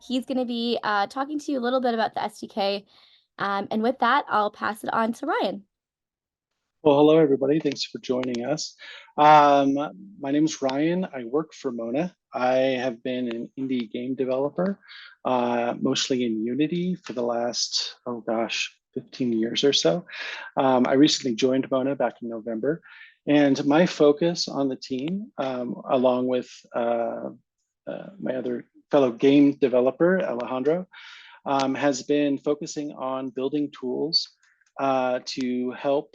He's going to be talking to you a little bit about the SDK. And with that, I'll pass it on to Ryan. Well, hello, everybody. Thanks for joining us. My name is Ryan. I work for MONA. I have been an indie game developer, mostly in Unity for the last, 15 years or so. I recently joined MONA back in November. And my focus on the team, along with my other fellow game developer, Alejandro, has been focusing on building tools to help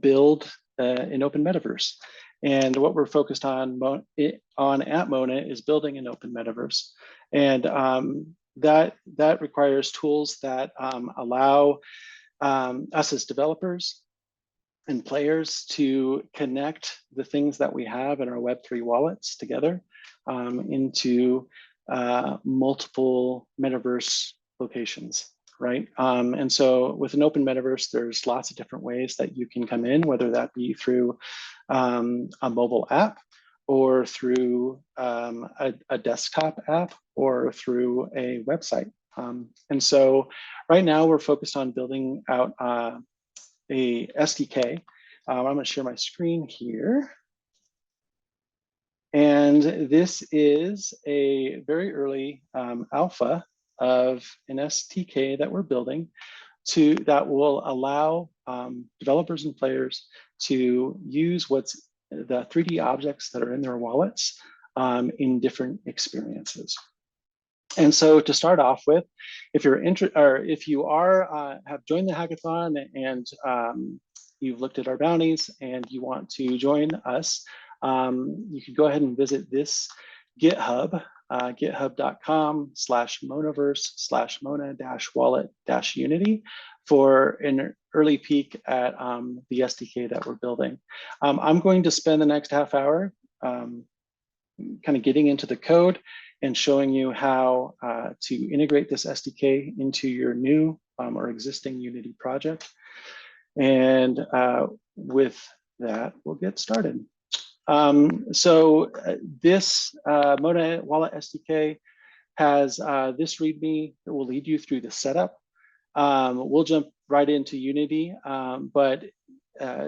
build an open metaverse. And what we're focused on at MONA is building an open metaverse. And that requires tools that allow us as developers and players to connect the things that we have in our Web3 wallets together into multiple metaverse locations. Right. And so with an open metaverse, there's lots of different ways that you can come in, whether that be through a mobile app or through a desktop app or through a website. And so right now we're focused on building out a SDK. I'm going to share my screen here. And this is a very early alpha of an SDK that we're building that will allow developers and players to use the 3D objects that are in their wallets in different experiences. And so to start off with, if you're if you have joined the hackathon and you've looked at our bounties and you want to join us, you can go ahead and visit this GitHub, github.com/monaverse/mona-wallet-unity for an early peek at the SDK that we're building. I'm going to spend the next half hour kind of getting into the code and showing you how to integrate this SDK into your new or existing Unity project. And with that, we'll get started. This MONA Wallet SDK has this README that will lead you through the setup. We'll jump right into Unity, but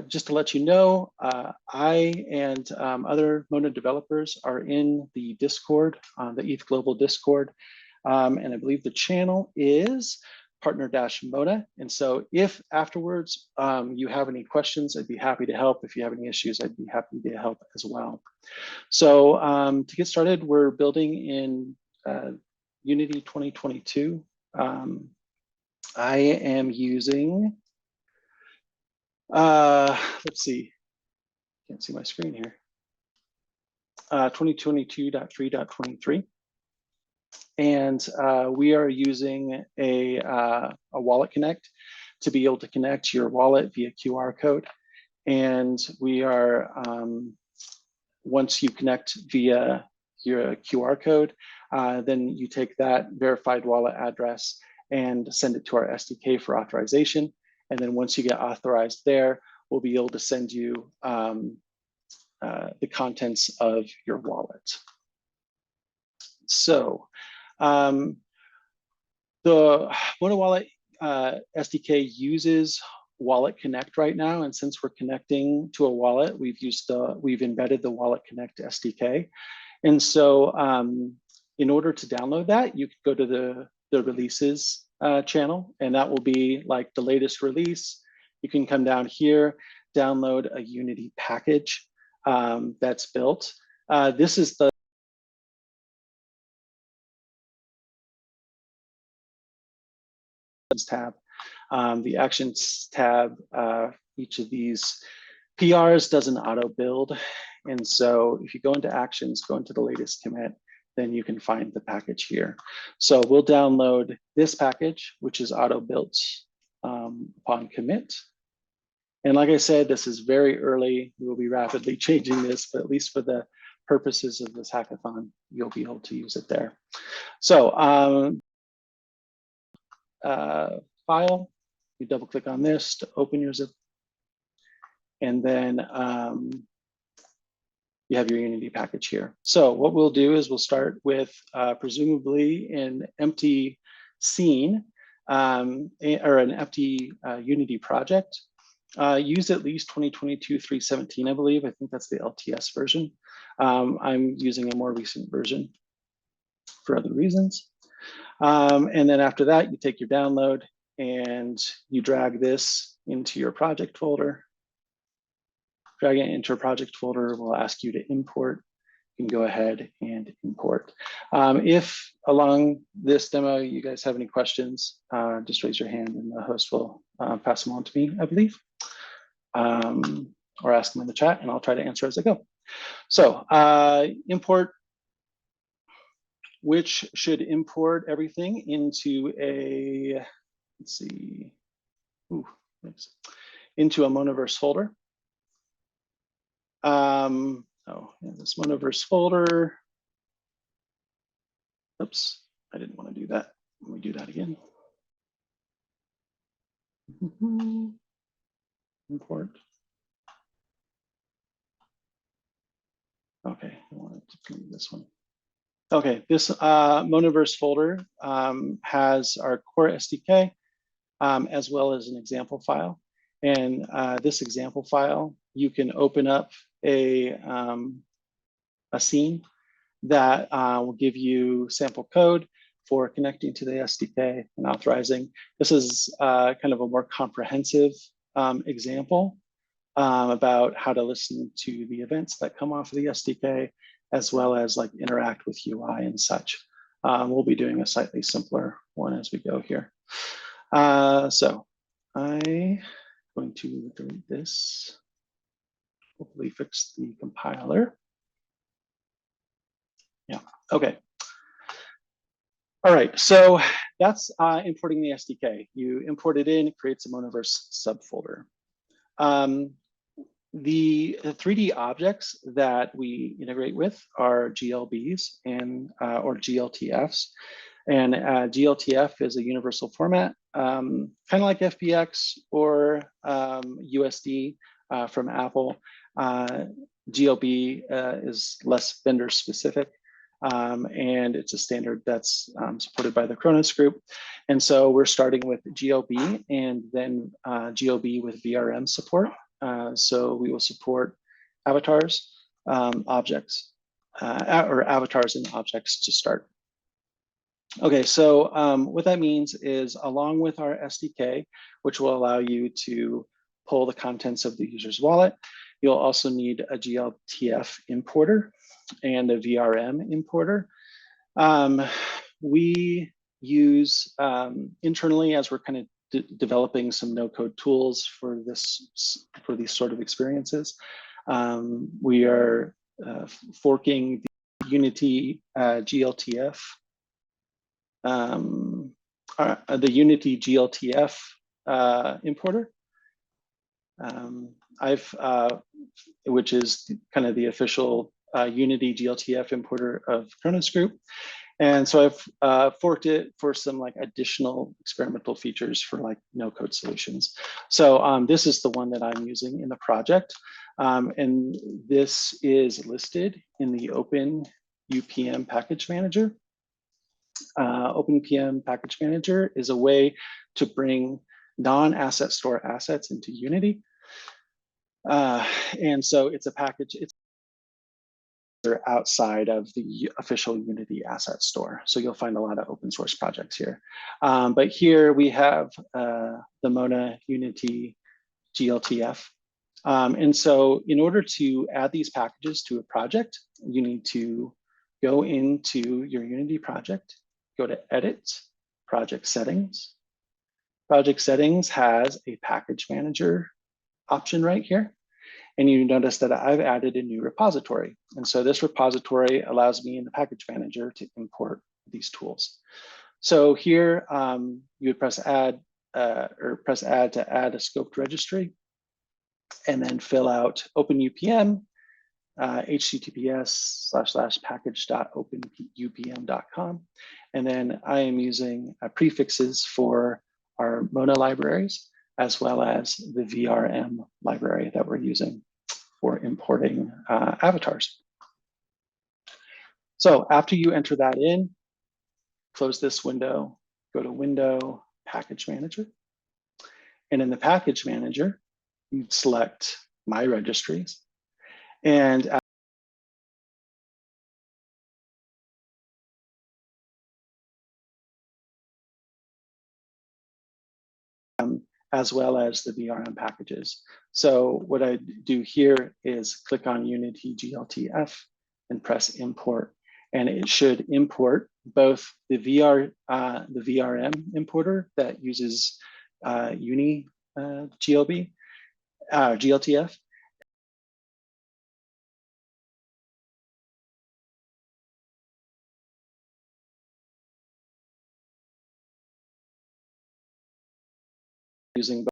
just to let you know, I and other MONA developers are in the Discord, the ETH Global Discord, and I believe the channel is partner-MONA. And so if afterwards you have any questions, I'd be happy to help. If you have any issues, I'd be happy to help as well. So to get started, we're building in Unity 2022. I am using, let's see, can't see my screen here, 2022.3.23. And we are using a wallet connect to be able to connect your wallet via QR code. And we are, once you connect via your QR code, then you take that verified wallet address and send it to our SDK for authorization. And then once you get authorized there, we'll be able to send you the contents of your wallet. So the MONA Wallet SDK uses Wallet Connect right now, and since we're connecting to a wallet, we've embedded the Wallet Connect SDK. And so in order to download that, you could go to the releases channel, and that will be like the latest release. You can come down here, download a Unity package that's built. This is the tab. The Actions tab, each of these PRs does an auto build. And so if you go into Actions, go into the latest commit, then you can find the package here. So we'll download this package, which is auto built upon commit. And like I said, this is very early. We will be rapidly changing this, but at least for the purposes of this hackathon, you'll be able to use it there. So file, you double click on this to open your zip. And then you have your Unity package here. So what we'll do is we'll start with presumably an empty scene or an empty Unity project. Use at least 2022 3.17, I believe. I think that's the LTS version. I'm using a more recent version for other reasons. And then after that, you take your download and you drag this into your project folder. Drag it into a project folder. We'll ask you to import. You can go ahead and import. If along this demo you guys have any questions, just raise your hand and the host will pass them on to me, I believe. Or ask them in the chat and I'll try to answer as I go. So import, which should import everything into a, let's see, into a MonaVerse folder. This MonaVerse folder. Oops, I didn't want to do that. Let me do that again. Import. Okay, I wanted to leave this one. Okay, this MonaVerse folder has our core SDK as well as an example file. And this example file, you can open up a scene that will give you sample code for connecting to the SDK and authorizing. This is kind of a more comprehensive example about how to listen to the events that come off of the SDK, as well as like interact with UI and such. We'll be doing a slightly simpler one as we go here. So I'm going to delete this, hopefully fix the compiler. Yeah, okay. All right, so that's importing the SDK. You import it in, it creates a MonaVerse subfolder. The 3D objects that we integrate with are GLBs and or GLTFs. And GLTF is a universal format, kind of like FBX or USD from Apple. GLB is less vendor specific. And it's a standard that's supported by the Kronos group. And so we're starting with GLB and then GLB with VRM support. So we will support avatars, objects, or avatars and objects to start. Okay, so what that means is along with our SDK, which will allow you to pull the contents of the user's wallet, you'll also need a GLTF importer and a VRM importer. We use internally, as we're kind of developing some no-code tools for these sort of experiences, we are forking the Unity GLTF, the Unity GLTF importer. Which is kind of the official Unity GLTF importer of Kronos Group. And so I've forked it for some like additional experimental features for like no code solutions. So this is the one that I'm using in the project. And this is listed in the Open UPM Package Manager. Open UPM Package Manager is a way to bring non-asset store assets into Unity. And so it's a package, it's outside of the official Unity asset store. So you'll find a lot of open source projects here. But here we have the MONA Unity GLTF. And so in order to add these packages to a project, you need to go into your Unity project, go to Edit, Project Settings. Project Settings has a package manager option right here. And you notice that I've added a new repository. And so this repository allows me in the package manager to import these tools. So here you would press add or press add to add a scoped registry and then fill out OpenUPM, https://package.openupm.com. And then I am using prefixes for our MONA libraries, as well as the VRM library that we're using for importing avatars. So after you enter that in, close this window, go to Window, Package Manager. And in the Package Manager, you'd select My Registries. And as well as the VRM packages. So what I do here is click on Unity GLTF and press import. And it should import both the VRM importer that uses Uni GLTF, using